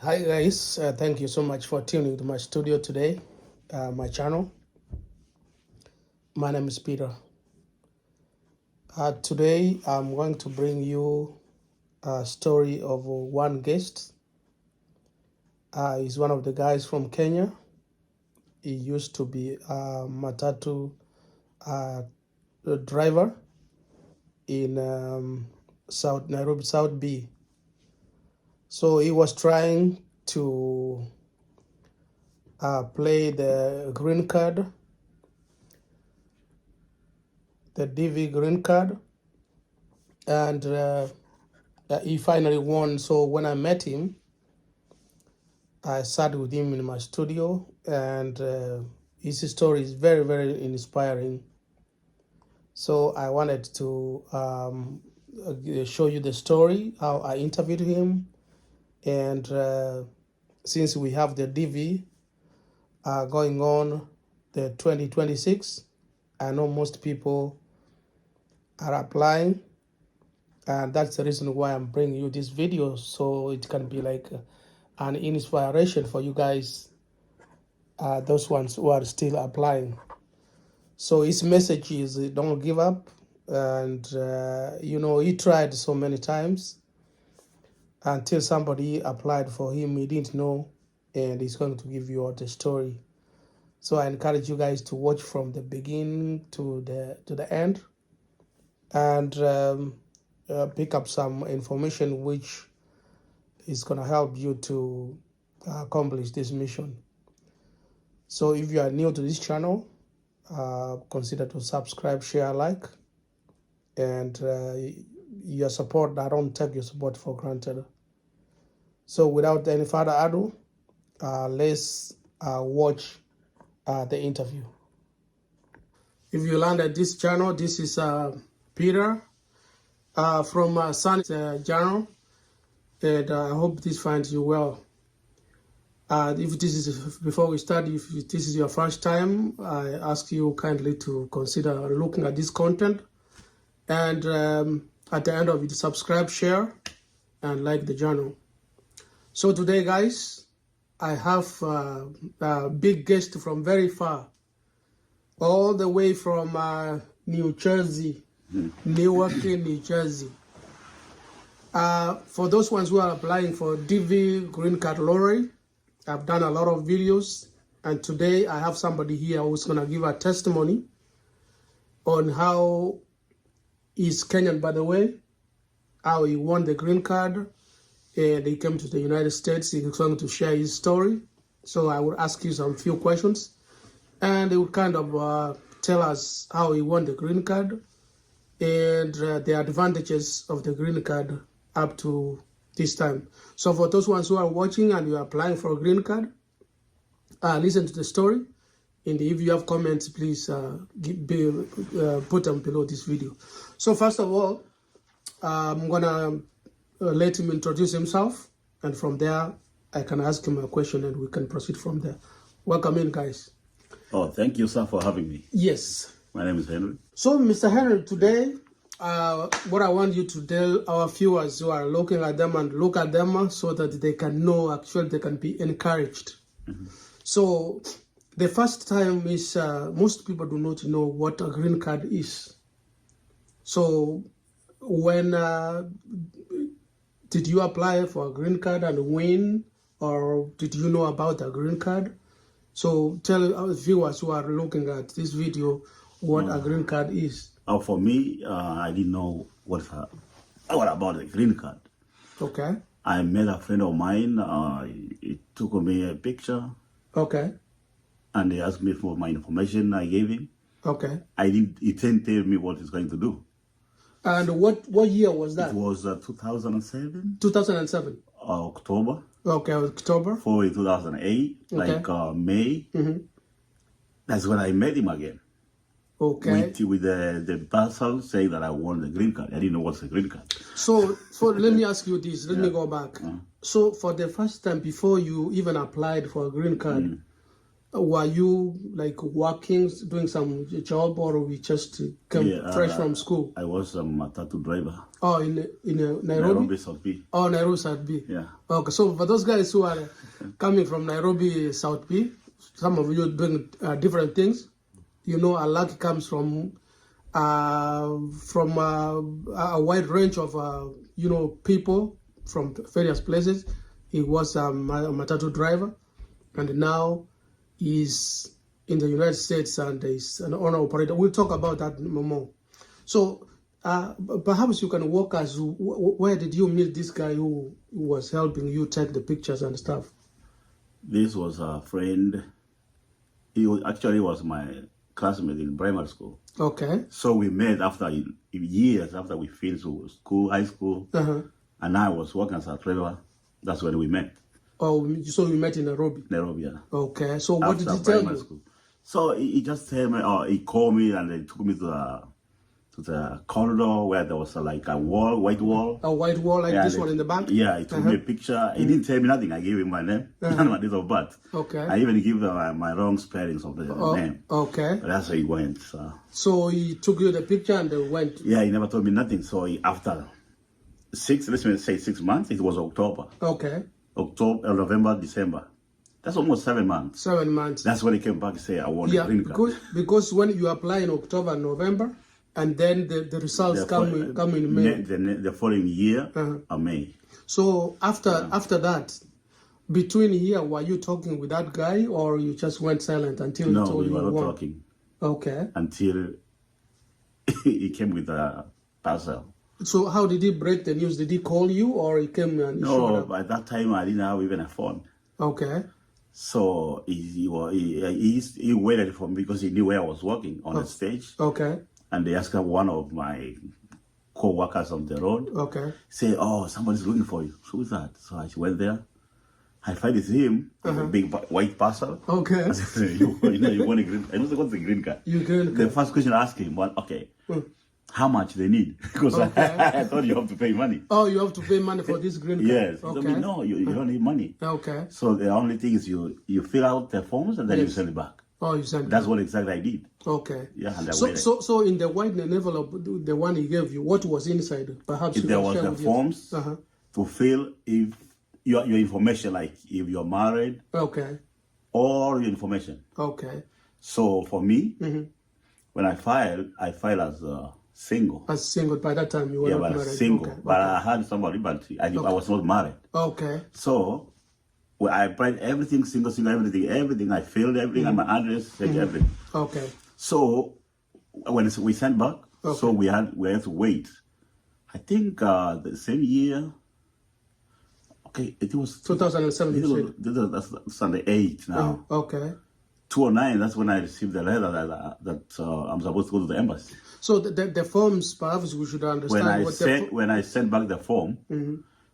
Hi guys, thank you so much for tuning to my studio today, my channel. My name is Peter. Today I'm going to bring you a story of one guest. He's one of the guys from Kenya. He used to be a Matatu driver in South Nairobi, South B. So he was trying to play the green card, the DV green card, and he finally won. So when I met him, I sat with him in my studio, and his story is very, very inspiring. So I wanted to show you the story, how I interviewed him, and since we have the DV going on, the 2026, I know most people are applying, and that's the reason why I'm bringing you this video, so it can be like an inspiration for you guys, those ones who are still applying. So his message is don't give up, and he tried so many times until somebody applied for him. He didn't know, and he's going to give you all the story. So I encourage you guys to watch from the beginning to the end, and pick up some information which is going to help you to accomplish this mission. So if you are new to this channel, consider to subscribe, share, like, and your support, I don't take your support for granted. So without any further ado, let's watch the interview. If you land at this channel, this is Peter from Sun channel, and I hope this finds you well. If this is, before we start, if this is your first time, I ask you kindly to consider looking at this content, and at the end of it, subscribe, share, and like the channel. So today, guys, I have a big guest from very far, all the way from New Jersey, Newark, New Jersey. For those ones who are applying for DV Green Card Lottery, I've done a lot of videos, and today I have somebody here who's going to give a testimony on how he's Kenyan, by the way, how he won the green card, and he came to the United States. He's going to share his story. So I will ask you some few questions, and he will kind of tell us how he won the green card and the advantages of the green card up to this time. So for those ones who are watching and you are applying for a green card, listen to the story. And if you have comments, please put them below this video. So first of all, I'm gonna let him introduce himself, and from there I can ask him a question and we can proceed from there. Welcome in, guys. Oh, thank you, sir, for having me. Yes. My name is Henry. So, Mr. Henry, today, what I want you to tell our viewers who are looking at them and look at them so that they can know, actually, they can be encouraged. Mm-hmm. So, the first time is most people do not know what a green card is. So, when did you apply for a green card and win, or did you know about a green card? So, tell our viewers who are looking at this video what a green card is. For me, I didn't know what about the green card. Okay. I met a friend of mine. He took me a picture. Okay. And he asked me for my information. I gave him. Okay. He didn't tell me what he's going to do. And what year was that? It was 2007. 2007. October. Okay, October. For 2008, okay. Like May. Mm-hmm. That's when I met him again. Okay. With the parcel saying that I won the green card. I didn't know what's the green card. So let me ask you this. Let me go back. So for the first time, before you even applied for a green card, Were you like working, doing some job, or we just came fresh from school? I was a Matatu driver. Oh, in Nairobi? Nairobi South B. Oh, Nairobi South B. Yeah. Okay, so for those guys who are coming from Nairobi South B, some of you doing different things. You know, Alaki comes from a wide range of people from various places. He was a Matatu driver, and now he's in the United States and is an owner operator. We'll talk about that more. So perhaps you can walk us. Where did you meet this guy who was helping you take the pictures and stuff? This was a friend. He was my classmate in primary school. Okay. So we met after years after we finished school, high school, and I was working as a driver. That's when we met. Oh, so we met in Nairobi? Nairobi, yeah. Okay. So what did he tell you? School. So he just told me, he called me and he took me to the corridor where there was like a wall, white wall. A white wall like this one in the back? Yeah, he took me a picture. He didn't tell me nothing. I gave him my name and my date of birth. Okay. I even gave my wrong spellings of the name. Okay. But that's how he went. So he took you the picture and they went? Yeah, he never told me nothing. So after 6 months, it was October. Okay. October, November, December. That's almost 7 months. 7 months. That's when he came back and said, I want a green card. Because when you apply in October, November, and then the results come in May. The following year, May. So after that, between here, were you talking with that guy, or you just went silent until he told you? No, we were not talking. Okay. Until he came with a parcel. So how did he break the news? Did he call you, or he came and showed up? No, by that time I didn't have even a phone. Okay. So he waited for me because he knew where I was working on the stage. Okay. And they asked one of my co-workers on the road. Okay. Say, oh, somebody's looking for you. Who is that? So I went there. I find it's him, with a big white parcel. Okay. I said, you want a green card? I don't want the green card. The first question I asked him was, okay, how much they need? Because I thought you have to pay money. Oh, you have to pay money for this green card? Yes. Okay. I mean, no, you don't need money. Okay. So the only thing is you fill out the forms and then you send it back. Oh, you sent it. That's what exactly I did. Okay. Yeah, and so in the white envelope, the one he gave you, what was inside? Perhaps if there was the forms to fill, if your information, like if you're married. Okay. Or your information. Okay. So for me, when I filed as single. As single, by that time you were not married. Single. Okay. But I had somebody, but I was not married. Okay. So I applied everything, single, everything. I filled everything, and my address, everything. Okay. So when we sent back, so we had to wait. I think the same year. Okay, it was 2007. That's on the 8th now. Okay. 2009. That's when I received the letter that I'm supposed to go to the embassy. So the forms, perhaps we should understand when I sent back the form.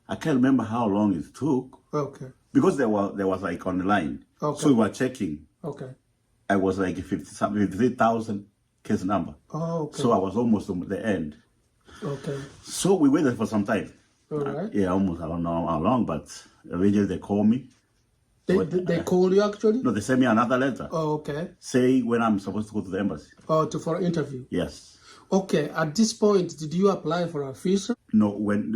I can't remember how long it took. Okay. Because there was like on the line. Okay. So we were checking. Okay. I was like 53,000 case number. Oh, okay. So I was almost at the end. Okay. So we waited for some time. All right. Yeah, almost, I don't know how long, but eventually they called me. They called you actually? No, they sent me another letter. Oh, okay. Saying when I'm supposed to go to the embassy. Oh, for an interview? Yes. Okay, at this point, did you apply for a visa? No, when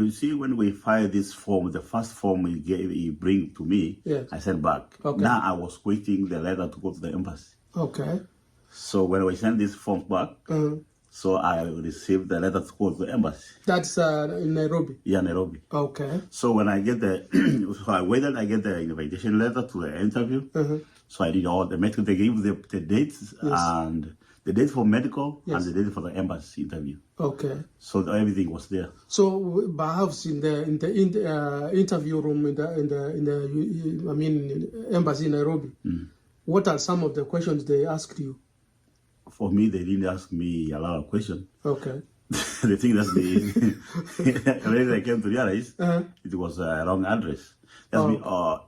we filed this form, the first form he bring to me, yes. I sent back. Okay. Now I was waiting the letter to go to the embassy. Okay. So when we sent this form back, so I received the letter to go to the embassy. That's in Nairobi? Yeah, Nairobi. Okay. So when I get so I waited, I get the invitation letter to the interview. So I did all the medical, they gave the dates and the date for medical and the date for the embassy interview. Okay. So everything was there. So perhaps in the interview room in the embassy in Nairobi, what are some of the questions they asked you? For me, they didn't ask me a lot of questions. Okay. The thing that when I came to realize it was a wrong address.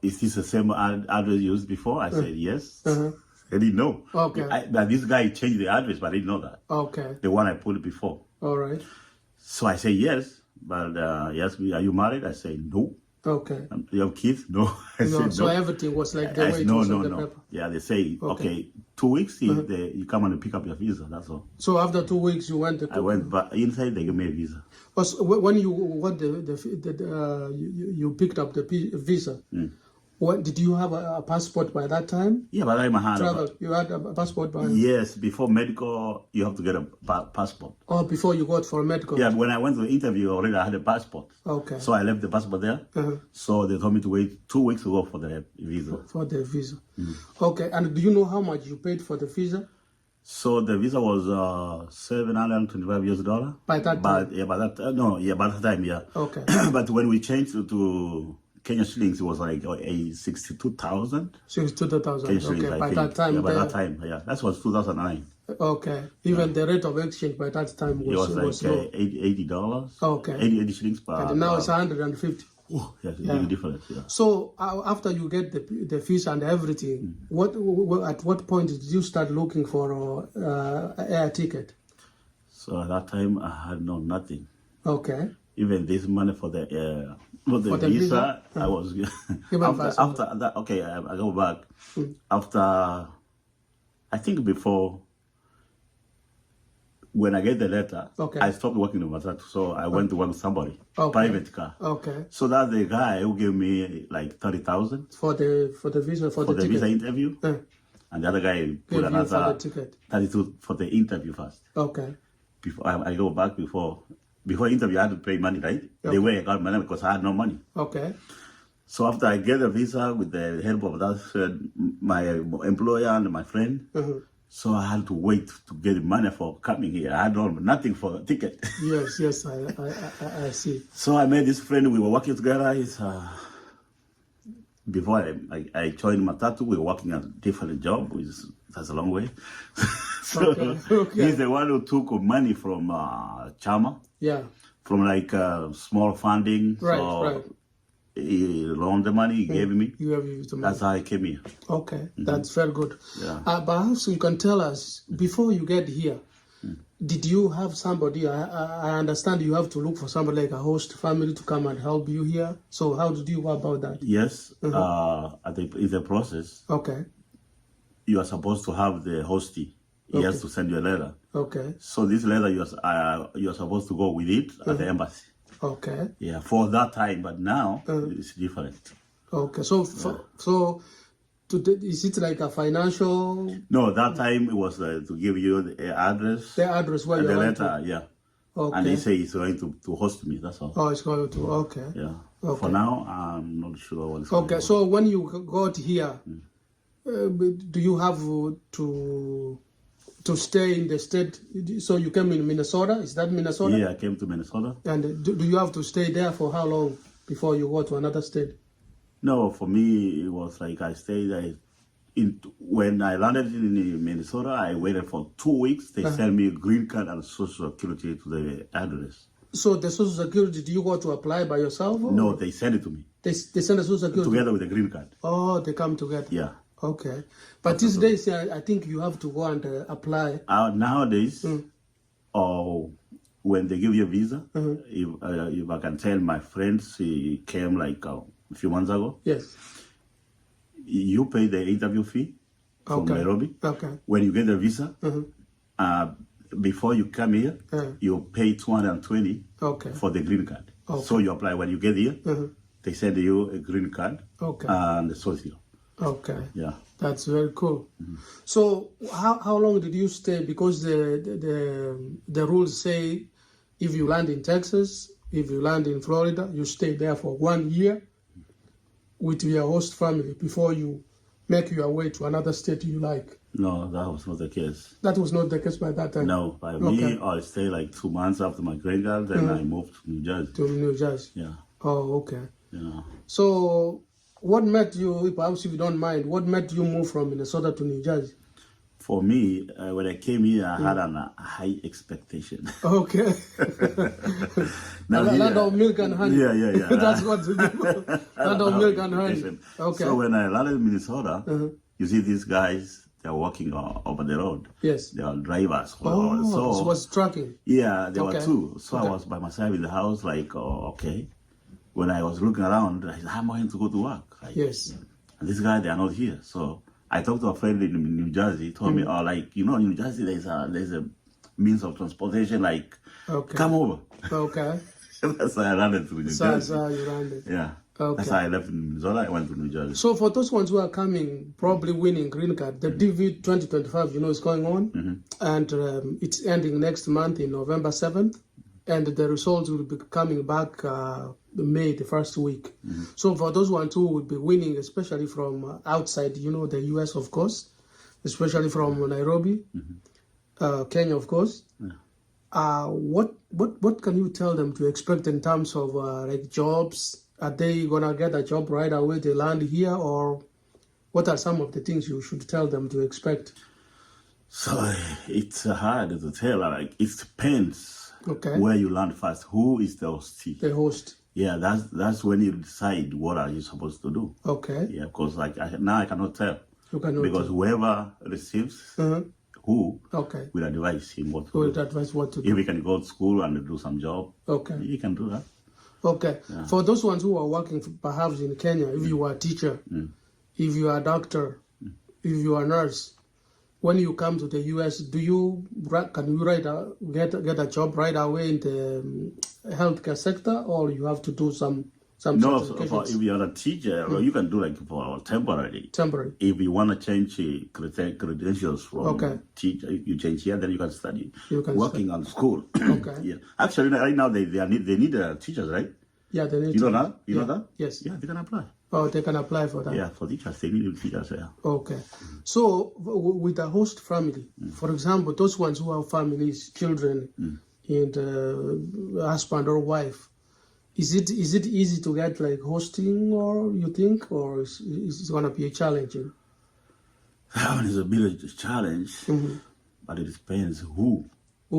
Is this the same address used before? I said yes. I didn't know. Okay. But this guy changed the address, but I didn't know that. Okay. The one I put before. All right. So I said yes, but he asked me, are you married? I said no. Okay. You have kids? No. I No, said so no. everything was like the I way said, it no, was no, on the no. paper. Yeah, they say, okay, 2 weeks, you come and pick up your visa. That's all. So after 2 weeks, you went to. I went back inside. They gave me a visa. When you got you picked up the visa. What did you have a passport by that time? Yeah, but I had Travel. You had a passport by. Yes, before medical, you have to get a passport. Oh, before you got for medical. Yeah, when I went to the interview already, I had a passport. Okay. So I left the passport there. So they told me to wait 2 weeks to go for the visa. For the visa. Okay, and do you know how much you paid for the visa? So the visa was $725 By that time? By that time, yeah. Okay. But when we changed to Kenya shillings, it was like 62,000. 62,000. Kenya shillings, Okay, I by think. that time. Yeah, by that time, yeah. That was 2009. Okay. Even the rate of exchange by that time It was like low. $80. Okay. 80 shillings per. And now it's 150. Oh, yes, it's a big difference. Yeah. So after you get the visa and everything, at what point did you start looking for air ticket? So at that time, I had nothing. Okay. Even this money for the visa, I was after that. Okay, I go back after. I think before. When I get the letter, I stopped working in Matatu, so I went to work with somebody, private car. Okay. So that's the guy who gave me like 30,000 for the visa for the visa interview, and the other guy put another 32 for the interview first. Okay. Before I go back before interview, I had to pay money, right? The way I got money because I had no money. Okay. So after I get the visa with the help of that my employer and my friend. So I had to wait to get money for coming here. I had nothing for a ticket. Yes, I see. So I met this friend. We were working together. Before I joined Matatu, we were working at a different job. That's a long way. So he's the one who took money from Chama. Yeah. From like small funding. Right. He loaned the money, he gave me. You gave the money. That's how I came here. Okay, that's very good. Yeah. Perhaps you can tell us, before you get here, did you have somebody, I understand you have to look for somebody like a host family to come and help you here. So how did you go about that? Yes, in the process, you are supposed to have the hostee. He has to send you a letter. Okay. So this letter, you are supposed to go with it at the embassy. Okay. Yeah, for that time, but now it's different. Okay, so is it like a financial? No, that time it was to give you the address. The address where and you're the letter, yeah. Okay. And he said he's going to host me. That's all. Oh, it's going to. Okay. Yeah. Okay. For now, I'm not sure what it's going to. Okay, so when you got here, do you have to stay in the state? So you came in Minnesota? Is that Minnesota? Yeah, I came to Minnesota. And do you have to stay there for how long before you go to another state? No, for me, it was like I stayed there. When I landed in Minnesota, I waited for 2 weeks. They sent me a green card and social security to the address. So the social security, did you go to apply by yourself? Or? No, they sent it to me. They send the social security? Together with the green card. Oh, they come together? Yeah. Okay. But these days, I think you have to go and apply. Nowadays, when they give you a visa, if I can tell my friends, he came like a few months ago. Yes. You pay the interview fee from Nairobi. Okay. When you get the visa, before you come here, you pay $220 for the green card. Okay. So you apply. When you get here, they send you a green card and a social. Okay. Yeah. That's very cool. So how long did you stay? Because the rules say if you land in Texas, if you land in Florida, you stay there for 1 year with your host family before you make your way to another state you like. No, that was not the case. That was not the case by that time? No, by me, I stayed like 2 months after my green card, then I moved to New Jersey. To New Jersey? Yeah. Oh, okay. Yeah. So what made you, perhaps if you don't mind, what made you move from Minnesota to New Jersey? For me, when I came here, I had a high expectation. Okay. Land of milk and honey. Yeah. That's what to do. Land of milk and honey. Okay. So when I landed in Minnesota, you see these guys, they're walking over the road. Yes. They are drivers. Oh, so it was trucking. Yeah, there were two. So I was by myself in the house, like, okay. when I was looking around, I said, how am I going to go to work? Like, yes. And this guy, they are not here. So I talked to a friend in New Jersey, told me, oh, like, in New Jersey, there's a means of transportation, like, come over. Okay. That's why I landed to New Jersey. That's how you landed. Yeah. Okay. That's how I left in Minnesota. I went to New Jersey. So for those ones who are coming, probably winning green card, the DV 2025, is going on, and it's ending next month in November 7th, and the results will be coming back May, the first week. So for those ones who will be winning, especially from outside, the US, of course, especially from Nairobi, Kenya, of course. What can you tell them to expect in terms of like jobs? Are they gonna get a job right away? They land here, or what are some of the things you should tell them to expect? So it's hard to tell. Like it depends. Okay. Where you land first. Who is the host? The host. Yeah, that's when you decide what are you supposed to do. Okay. Yeah, because now I cannot tell. You cannot because tell. Whoever receives who will advise him what to do. Will advise what to do. If he can go to school and do some job, he can do that. Okay. Yeah. For those ones who are working perhaps in Kenya, if you are a teacher, if you are a doctor, if you are a nurse, when you come to the US, can you get a job right away in the healthcare sector, or you have to do some No, if you're a teacher, you can do like for temporary. Temporary. If you want to change credentials from teacher, you change here, then you can study. Working on school. Okay. Yeah. Actually, right now they need teachers, right? Yeah, they need. You know that? You know that? Yes. Yeah, they can apply. Oh, they can apply for that. Yeah, for teachers, they need teachers. Yeah. Okay. So with a host family, for example, those ones who have families, children, and husband or wife. Is it easy to get like hosting, or you think, or is it going to be challenging? That one is a bit of a challenge, but it depends who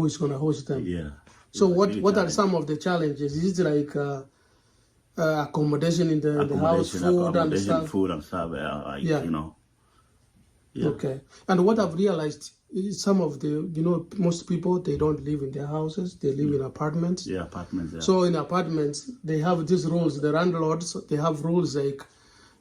is going to host them. Yeah. So what are some of the challenges? Is it like accommodation in the house, food and stuff? Food and stuff, Yeah. Yeah. Okay. And what I've realized is some of the, most people, they don't live in their houses. They live in apartments. Yeah, apartments. Yeah. So in apartments, they have these rules. The landlords, they have rules like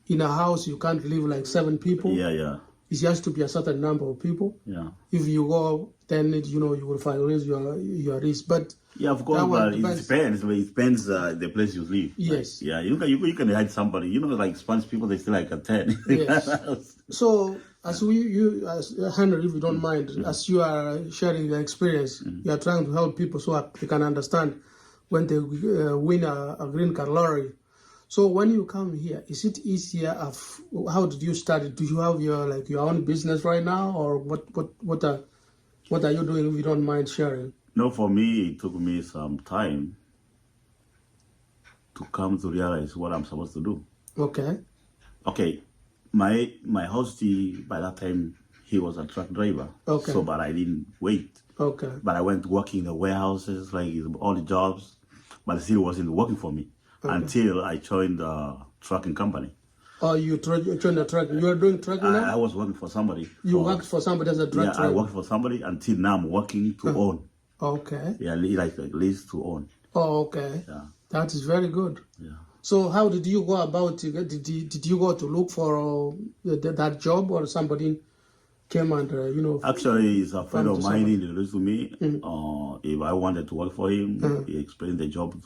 in a house, you can't live like 7 people. Yeah, yeah. It has to be a certain number of people. Yeah. If you go, then you will raise your risk. But yeah, of course, but it depends. It depends the place you live. Yes. Like, yeah, you can hide somebody. Like Spanish people, they still like a 10. Yes. So as Henry, if you don't mind, as you are sharing your experience, you are trying to help people so they can understand when they win a green card lottery. So when you come here, is it easier? How did you start? Do you have your own business right now, or what are you doing? If you don't mind sharing. No, for me, it took me some time to come to realize what I'm supposed to do. Okay. Okay, my hostie by that time, he was a truck driver. Okay. So, but I didn't wait. Okay. But I went working in the warehouses, like all the jobs, but it still wasn't working for me. Until I joined the trucking company. Oh, you joined the trucking? You are doing trucking now? I was working for somebody. You worked for somebody as a truck driver? Yeah, I worked for somebody until now I'm working to own. Okay. Yeah, like lease to own. Oh, okay. Yeah. That is very good. Yeah. So how did you go about it? Did you go to look for that job, or somebody came and, Actually, it's a friend of mine introduced to me. If I wanted to work for him, he explained the job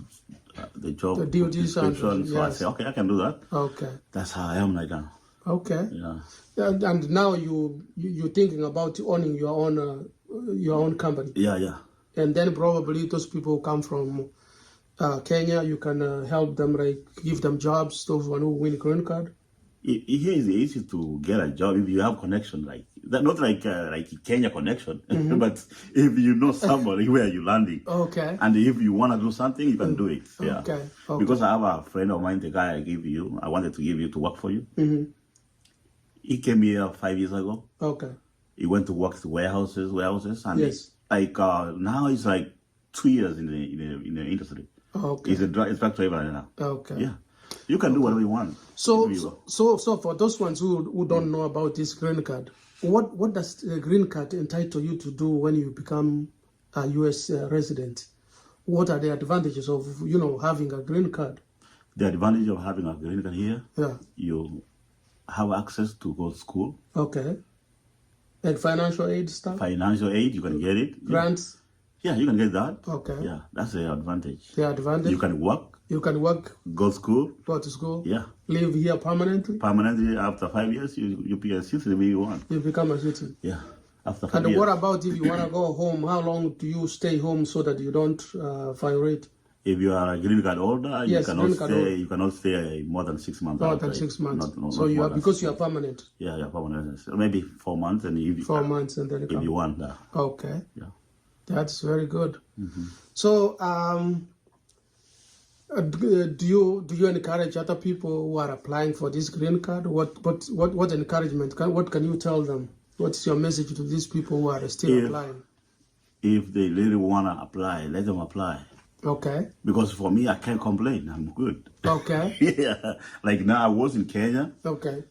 duties description. So I said, okay, I can do that. Okay. That's how I am right now. Okay. Yeah. And now you're thinking about owning your own company. Yeah, yeah. And then probably those people who come from Kenya, you can help them, like give them jobs. Those one who win green card. Here is easy to get a job if you have connection, like that. Not like Kenya connection, but if you know somebody where you're landing. Okay. And if you want to do something, you can do it. Yeah. Okay. Because I have a friend of mine, the guy I wanted to give you to work for you. He came here 5 years ago. Okay. He went to work at warehouses, and yes. Now he's like 2 years in the industry. Okay. He's a truck driver right now. Okay. Yeah. You can do whatever you want. So for those ones who don't know about this green card, what does the green card entitle you to do when you become a U.S. resident? What are the advantages of having a green card? The advantage of having a green card here, Yeah. you have access to go to school. Okay. And financial aid stuff? Financial aid, you can get it. Grants? Yeah, you can get that. Okay. Yeah, that's the advantage. The advantage? You can work. You can work. Go to school. Go to school. Yeah. Live here permanently. Permanently, after 5 years, you be a citizen if you want. You become a citizen. Yeah. After 5 years. And what about if you want to go home? How long do you stay home so that you don't violate? If you are a green card holder, yes, you cannot stay more than 6 months. More than 6 months. So you are, because you are permanent. Yeah, you are permanent. So maybe 4 months, and if 4 months, and then if you want that. Okay. Yeah. That's very good. So, do you encourage other people who are applying for this green card? What encouragement? What can you tell them? What's your message to these people who are still applying? If they really wanna apply, let them apply. Okay. Because for me, I can't complain. I'm good. Okay. Yeah. Like now, I was in Kenya. Okay.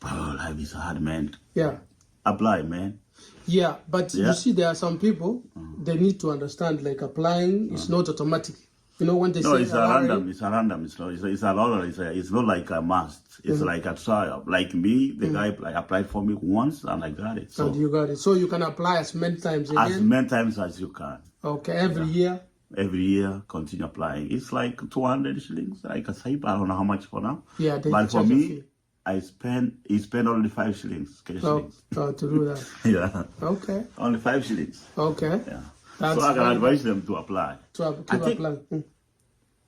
Oh, life is hard, man. Yeah. Apply, man. Yeah, but you see, there are some people, they need to understand, like, applying is not automatic. You know, when they say... It's random. It's a lottery. It's not like a must. It's like a trial. Like me, the guy applied for me once, and I got it. So and you got it. So you can apply as many times again? As many times as you can. Okay, every year? Every year, continue applying. It's like 200 shillings. Like I say, I don't know how much for now. Yeah, but for me, he spent only 5 shillings. Shillings. To do that. Yeah. Okay. Only 5 shillings. Okay. Yeah. So I can advise them to apply. Applying.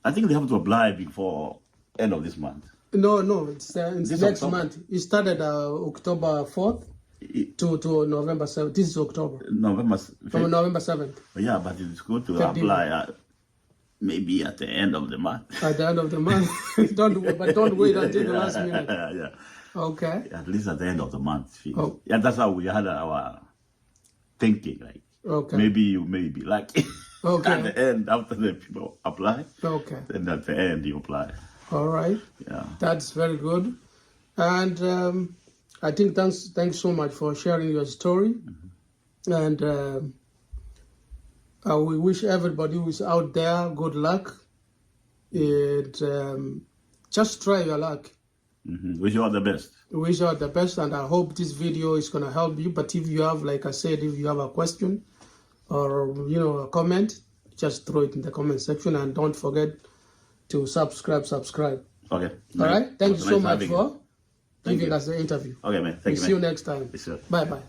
I think they have to apply before end of this month. No, it's next October. Month. It started October 4th to November 7th. This is October. November 7th. Yeah, but it's good to apply maybe at the end of the month. At the end of the month. don't wait until the last minute. Yeah. Okay. At least at the end of the month. Oh. Yeah, that's how we had our thinking. Like, okay. Maybe you may be lucky. Okay. At the end, after the people apply. Okay. Then at the end, you apply. All right. Yeah. That's very good. And I think thanks so much for sharing your story. And we wish everybody who is out there good luck. Just try your luck. Wish you all the best. Wish you all the best, and I hope this video is going to help you. But if you have, like I said, if you have a question or a comment, just throw it in the comment section, and don't forget to subscribe. Okay. All right. Thank you so much for giving us the interview. Okay, man. Thank you, man. See you next time. Yes, sir. Bye.